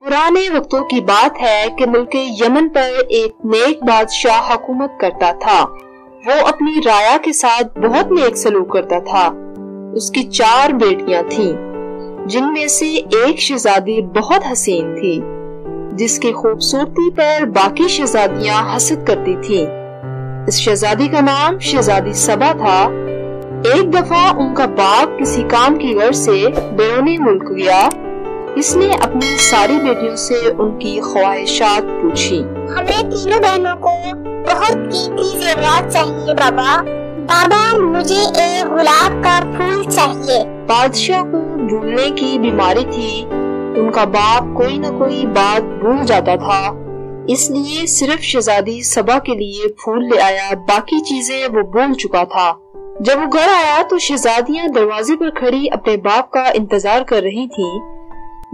پرانے وقتوں کی بات ہے کہ ملک یمن پر ایک نیک بادشاہ حکومت کرتا تھا۔ وہ اپنی رعایا کے ساتھ بہت نیک سلوک کرتا تھا۔ اس کی 4 بیٹیاں تھیں، جن میں سے ایک شہزادی بہت حسین تھی، جس کی خوبصورتی پر باقی شہزادیاں حسد کرتی تھیں۔ اس شہزادی کا نام شہزادی سبا تھا۔ ایک دفعہ ان کا باپ کسی کام کی غرض سے بیرون ملک گیا۔ اس نے اپنی ساری بیٹیوں سے ان کی خواہشات پوچھی۔ ہمیں تینوں بہنوں کو بہت قیمتی زیورات چاہیے بابا۔ بابا مجھے ایک گلاب کا پھول چاہیے۔ بادشاہ کو بھولنے کی بیماری تھی۔ ان کا باپ کوئی نہ کوئی بات بھول جاتا تھا، اس لیے صرف شہزادی سبا کے لیے پھول لے آیا، باقی چیزیں وہ بھول چکا تھا۔ جب وہ گھر آیا تو شہزادیاں دروازے پر کھڑی اپنے باپ کا انتظار کر رہی تھیں۔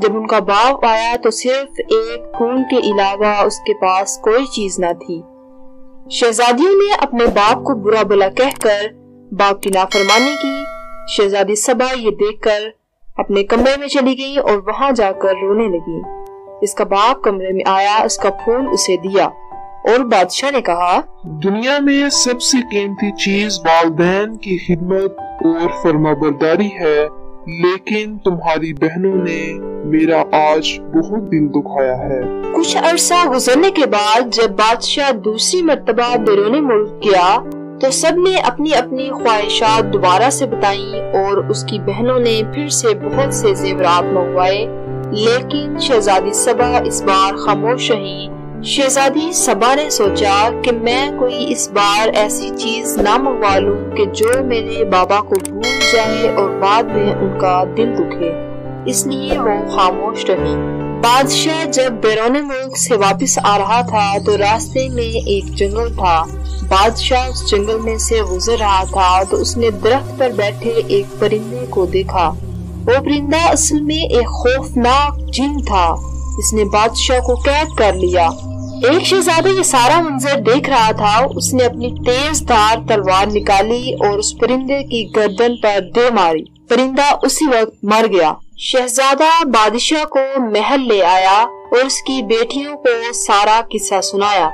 جب ان کا باپ آیا تو صرف ایک پھول کے علاوہ اس کے پاس کوئی چیز نہ تھی۔ شہزادیوں نے اپنے باپ کو برا بھلا کہہ کر باپ کی نافرمانی کی۔ شہزادی سبا یہ دیکھ کر اپنے کمرے میں چلی گئی اور وہاں جا کر رونے لگی۔ اس کا باپ کمرے میں آیا، اس کا پھول اسے دیا اور بادشاہ نے کہا، دنیا میں سب سے قیمتی چیز والدین کی خدمت اور فرمانبرداری ہے، لیکن تمہاری بہنوں نے میرا آج بہت دل دکھایا ہے۔ کچھ عرصہ گزرنے کے بعد جب بادشاہ دوسری مرتبہ بیرون ملک گیا تو سب نے اپنی اپنی خواہشات دوبارہ سے بتائیں اور اس کی بہنوں نے پھر سے بہت سے زیورات منگوائے، لیکن شہزادی سبا اس بار خاموش رہی۔ شہزادی سبا نے سوچا کہ میں کوئی اس بار ایسی چیز نہ منگوا لوں کہ جو میرے بابا کو بھول جائے اور بعد میں ان کا دل دکھے، اس لیے وہ خاموش رہی۔ بادشاہ جب بیرون ملک سے واپس آ رہا تھا تو راستے میں ایک جنگل تھا۔ بادشاہ اس جنگل میں سے گزر رہا تھا تو اس نے درخت پر بیٹھے ایک پرندے کو دیکھا۔ وہ پرندہ اصل میں ایک خوفناک جن تھا۔ اس نے بادشاہ کو قید کر لیا۔ ایک شہزادہ یہ سارا منظر دیکھ رہا تھا۔ اس نے اپنی تیز دھار تلوار نکالی اور اس پرندے کی گردن پر دے ماری۔ پرندہ اسی وقت مر گیا۔ شہزادہ بادشاہ کو محل لے آیا اور اس کی بیٹیوں کو سارا قصہ سنایا۔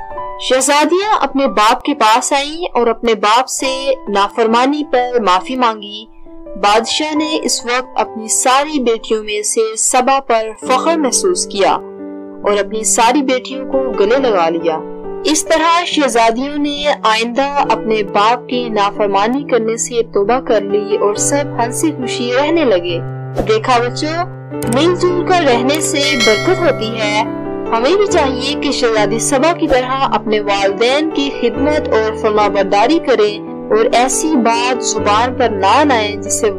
شہزادیاں اپنے باپ کے پاس آئیں اور اپنے باپ سے نافرمانی پر معافی مانگی۔ بادشاہ نے اس وقت اپنی ساری بیٹیوں میں سے سبا پر فخر محسوس کیا اور اپنی ساری بیٹیوں کو گلے لگا لیا۔ اس طرح شہزادیوں نے آئندہ اپنے باپ کی نافرمانی کرنے سے توبہ کر لی اور سب ہنسی خوشی رہنے لگے۔ دیکھا بچوں، مل جل کر رہنے سے برکت ہوتی ہے۔ ہمیں بھی چاہیے کہ شہزادی سبا کی طرح اپنے والدین کی خدمت اور فرمانبرداری کریں اور ایسی بات زبان پر نہ آئے جس سے